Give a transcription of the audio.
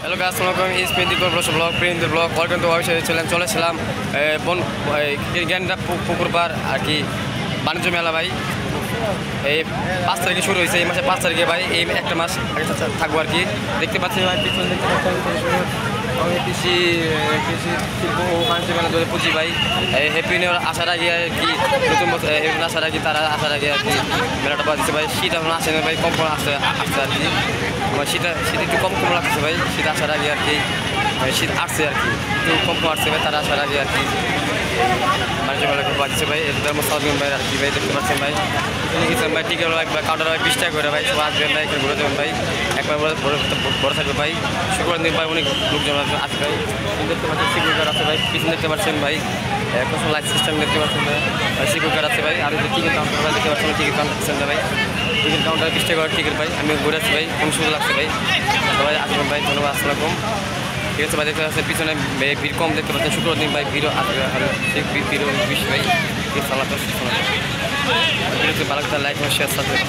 Hello guys, আসসালামু আলাইকুম। ইস পেন্টি blog print blog welcome to অবশ্যই চলেছিলাম জ্ঞানটা পুকুর পার আর কি বাণিজ্য মেলা ভাই। এই 5 তারিখে শুরু হয়েছে, এই মাসে 5 তারিখে ভাই। এই একটা মাস থাকবো আর কি। দেখতে পাচ্ছি ভাই পিছনে দেখতে পাচ্ছেন কৃষি শিল্প ও বাণিজ্য মেলা 2025 ভাই। হ্যাপি নিউ ইয়ার আসার আগে আর কি, নতুন বছর আসার আগে তারা আসার আগে আর কি মেলাটা বাজছে ভাই। শীত এখন আসে না ভাই, কম আসছে আর কি। শীত একটু কম লাগছে ভাই। শীত আসার আগে আর কি, শীত আসছে আর কি, একটু কম আসছে ভাই। তারা আসার আগে আর কি বাণিজ্য মেলা বাজছে ভাই। ধর্ম সাউদিন ভাই আর কি ভাই, দেখতে পাচ্ছেন ভাই। গেছেন ভাই, টিকিট ভাই কাউন্টার ভাই 20 টাকা করে ভাই। সব আসবেন ভাই, এখানে ঘুরে যাবেন ভাই। একবার বড় থাকবে ভাই। শুক্রবার দিন ভাই অনেক লোকজন আছে ভাই। দেখতে পাচ্ছেন সিকিউরিটি গার্ড আছে ভাই, পিছনে দেখতে পাচ্ছেন ভাই। এখন লাইট সিস্টেম দেখতে পাচ্ছেন ভাই, সিকিউরিটি গার্ড আছে ভাই। আর টিকিট কাউন্টার ভাই দেখতে পাচ্ছেন, টিকিট কাউন্টার সিস্টেম ভাই। টিকিট কাউন্টার 20 টাকা টিকিট ভাই। আমি ঘুরে আছি ভাই, কোন সুন্দর লাগছে ভাই। সবাই আসবেন ভাই, ধন্যবাদ, আসসালামাইকুম। ঠিক আছে ভাই, দেখতে পাচ্ছেন পিছনে ভিড় কম দেখতে পাচ্ছেন। শুক্রবার দিন ভাই ভিড়ও আসবে, ভিড় বেশি ভাই। সালাদ ভালো লাইক শেয়ার সাবস্ক্রাইব।